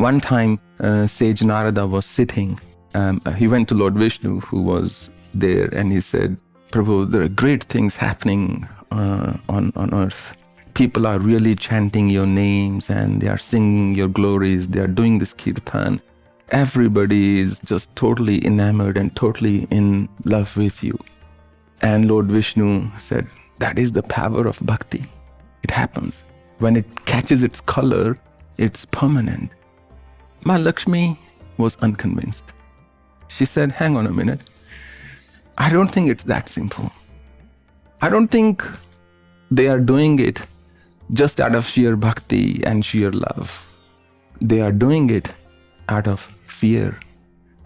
One time, Sage Narada was sitting. He went to Lord Vishnu, who was there, and he said, Prabhu, there are great things happening on earth. People are really chanting your names and they are singing your glories. They are doing this kirtan. Everybody is just totally enamored and totally in love with you. And Lord Vishnu said, that is the power of bhakti. It happens. When it catches its color, it's permanent. Ma Lakshmi was unconvinced. She said, hang on a minute. I don't think it's that simple. I don't think they are doing it just out of sheer bhakti and sheer love. They are doing it out of fear.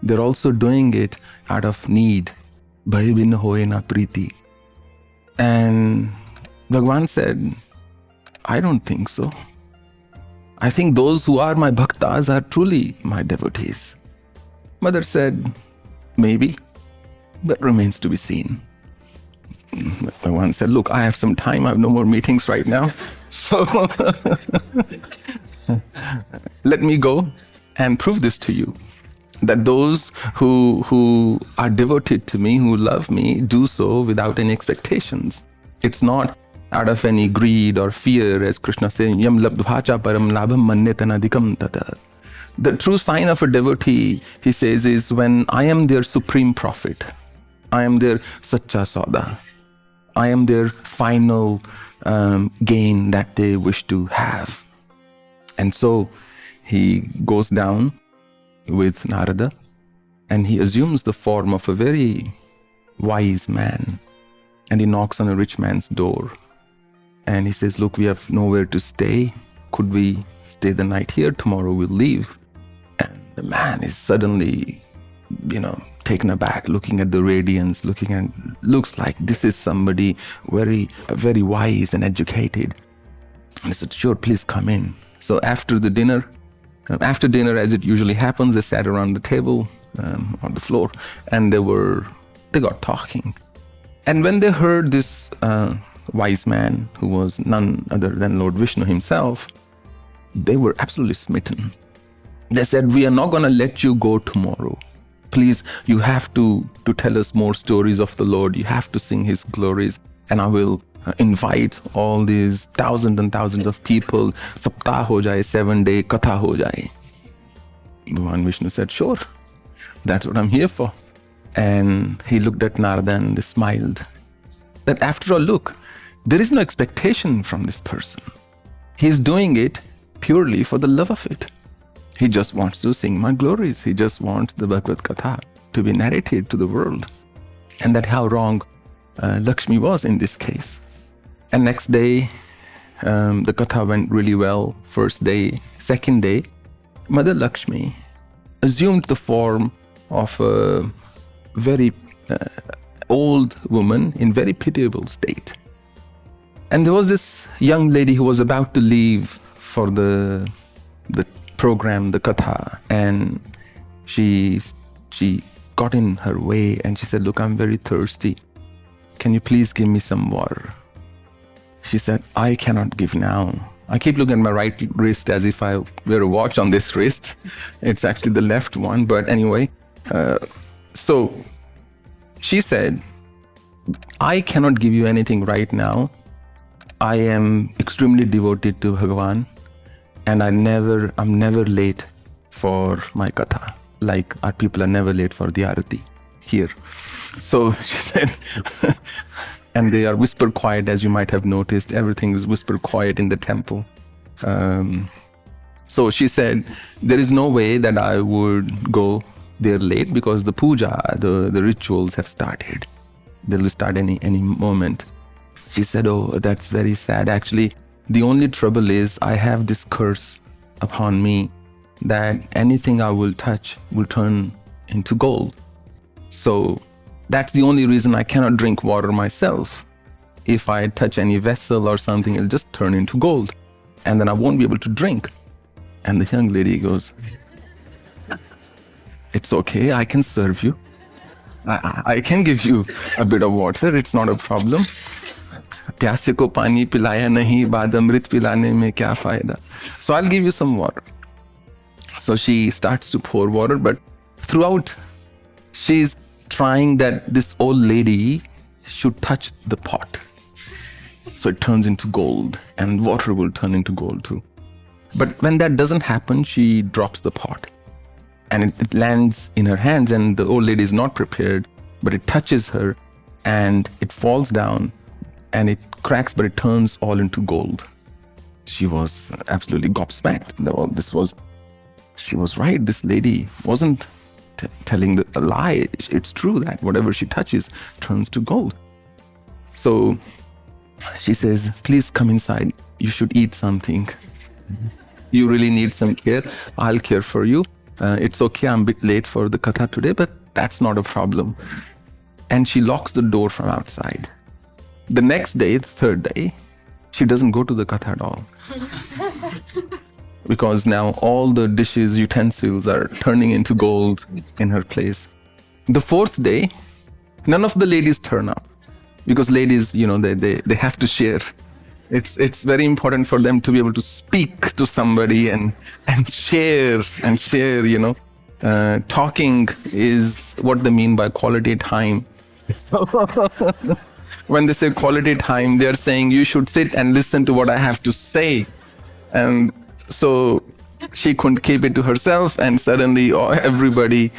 They're also doing it out of need. Bhai bin hoye na priti. And Bhagavan said, I don't think so. I think those who are my bhaktas are truly my devotees. Mother said, maybe. That remains to be seen. Bhagavan said, look, I have some time. I have no more meetings right now. So let me go and prove this to you. That those who are devoted to me, who love me, do so without any expectations. It's not out of any greed or fear, as Krishna says, Yam labdvacha param labham mannetanadikam tata. The true sign of a devotee, he says, is when I am their supreme prophet. I am their sacha sauda. I am their final gain that they wish to have. And so he goes down with Narada and he assumes the form of a very wise man. And he knocks on a rich man's door. And he says, look, we have nowhere to stay. Could we stay the night here? Tomorrow we'll leave. And the man is suddenly, taken aback, looking at the radiance, looks like this is somebody very, very wise and educated. And he said, sure, please come in. So after dinner, as it usually happens, they sat around the table on the floor and they got talking. And when they heard this wise man, who was none other than Lord Vishnu himself, they were absolutely smitten. They said, we are not going to let you go tomorrow. Please, you have to tell us more stories of the Lord. You have to sing His glories. And I will invite all these thousands and thousands of people. Saptah ho jaye, 7-day katha ho jaye. Bhagavan Vishnu said, sure, that's what I'm here for. And he looked at Narada and they smiled. That after all, look, there is no expectation from this person. He's doing it purely for the love of it. He just wants to sing my glories. He just wants the Bhagavad Katha to be narrated to the world. And that's how wrong Lakshmi was in this case. And next day, the Katha went really well. First day, second day, Mother Lakshmi assumed the form of a very old woman in very pitiable state. And there was this young lady who was about to leave for the program, the Katha, and she got in her way and she said, look, I'm very thirsty. Can you please give me some water? She said, I cannot give now. I keep looking at my right wrist as if I wear a watch on this wrist. It's actually the left one, but anyway. So she said, I cannot give you anything right now. I am extremely devoted to Bhagavan. And I'm never late for my katha, like our people are never late for the arati here. So she said, and they are whisper quiet, as you might have noticed. Everything is whisper quiet in the temple. So she said, there is no way that I would go there late because the puja, the rituals have started. They will start any moment. She said, oh, that's very sad. Actually, the only trouble is I have this curse upon me that anything I will touch will turn into gold. So that's the only reason I cannot drink water myself. If I touch any vessel or something, it'll just turn into gold. And then I won't be able to drink. And the young lady goes, it's okay, I can serve you. I can give you a bit of water, it's not a problem. प्यासे को पानी पिलाया नहीं बाद अमृत पिलाने में क्या फायदा. So I'll give you some water. So she starts to pour water, but throughout she's trying that this old lady should touch the pot. So it turns into gold, and water will turn into gold too. But when that doesn't happen, she drops the pot. And it lands in her hands, and the old lady is not prepared, but it touches her, and it falls down, and it cracks, but it turns all into gold. She was absolutely gobsmacked. She was right. This lady wasn't telling a lie. It's true that whatever she touches turns to gold. So she says, please come inside. You should eat something. You really need some care. I'll care for you. It's okay, I'm a bit late for the katha today, but that's not a problem. And she locks the door from outside. The next day, the third day, she doesn't go to the katha at all. Because now all the dishes, utensils are turning into gold in her place. The fourth day, none of the ladies turn up. Because ladies, they have to share. It's very important for them to be able to speak to somebody and share. Talking is what they mean by quality time. So when they say quality time, they're saying you should sit and listen to what I have to say. And so she couldn't keep it to herself, and suddenly everybody,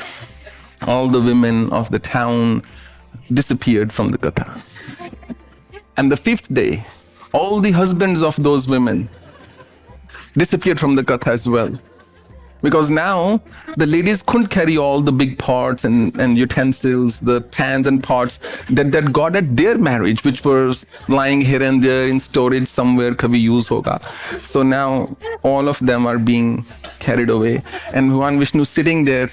all the women of the town disappeared from the katha. And the fifth day, all the husbands of those women disappeared from the katha as well. Because now the ladies couldn't carry all the big pots and utensils, the pans and pots that got at their marriage, which was lying here and there in storage somewhere, kabhi use hoga. So now all of them are being carried away. And Bhagwan Vishnu sitting there,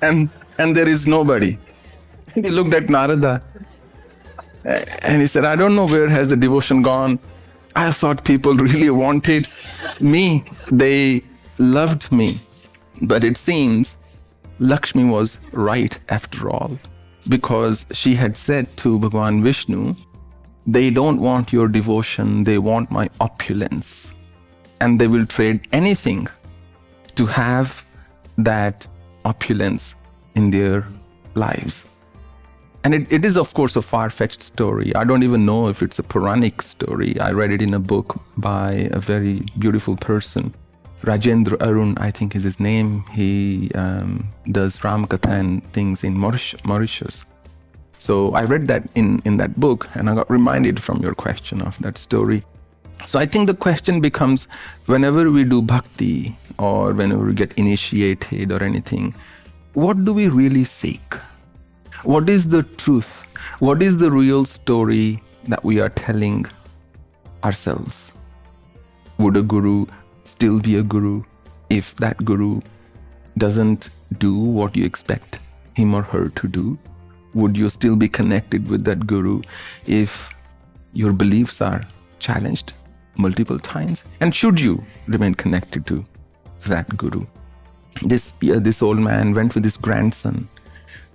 and there is nobody. And he looked at Narada and he said, I don't know where has the devotion gone. I thought people really wanted me. They loved me. But it seems Lakshmi was right after all, because she had said to Bhagwan Vishnu, they don't want your devotion, they want my opulence. And they will trade anything to have that opulence in their lives. And it is, of course, a far-fetched story. I don't even know if it's a Puranic story. I read it in a book by a very beautiful person. Rajendra Arun, I think is his name. He does Ram Katha and things in Mauritius. So I read that in that book, and I got reminded from your question of that story. So I think the question becomes, whenever we do bhakti or whenever we get initiated or anything, what do we really seek? What is the truth? What is the real story that we are telling ourselves? Would a guru still be a guru if that guru doesn't do what you expect him or her to do? Would you still be connected with that guru if your beliefs are challenged multiple times? And should you remain connected to that guru? This old man went with his grandson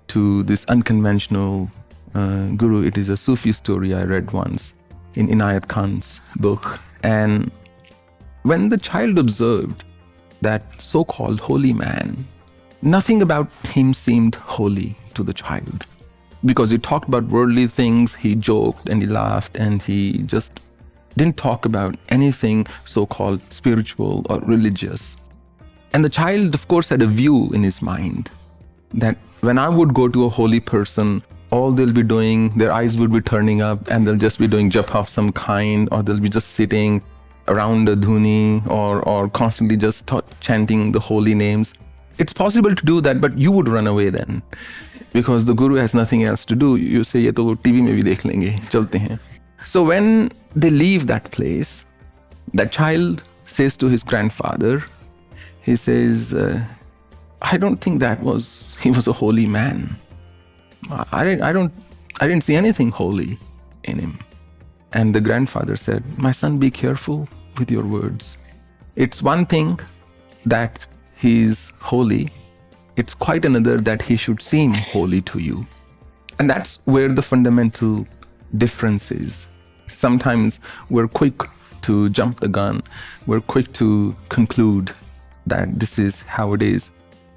to this unconventional guru. It is a Sufi story I read once in Inayat Khan's book. And when the child observed that so-called holy man, nothing about him seemed holy to the child. Because he talked about worldly things, he joked and he laughed, and he just didn't talk about anything so-called spiritual or religious. And the child, of course, had a view in his mind that when I would go to a holy person, all they'll be doing, their eyes would be turning up and they'll just be doing japa of some kind, or they'll be just sitting around a dhuni or constantly just chanting the holy names. It's possible to do that, but you would run away then, because the guru has nothing else to do. You say, ye to TV mein bhi dekh lenge, chalte hain. So when they leave that place, that child says to his grandfather, he says, I don't think he was a holy man. I didn't see anything holy in him. And the grandfather said, my son, be careful with your words. It's one thing that he's holy. It's quite another that he should seem holy to you. And that's where the fundamental difference is. Sometimes we're quick to jump the gun. We're quick to conclude that this is how it is.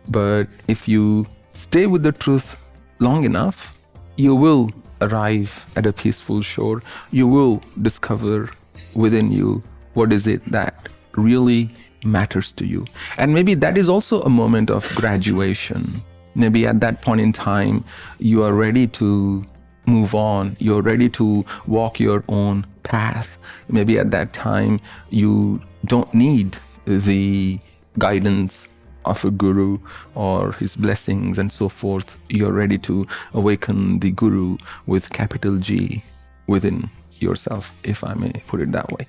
But if you stay with the truth long enough, you will arrive at a peaceful shore. You will discover within you what is it that really matters to you. And maybe that is also a moment of graduation. Maybe at that point in time, you are ready to move on. You're ready to walk your own path. Maybe at that time, you don't need the guidance of a guru or his blessings and so forth. You're ready to awaken the guru with capital G within yourself, if I may put it that way.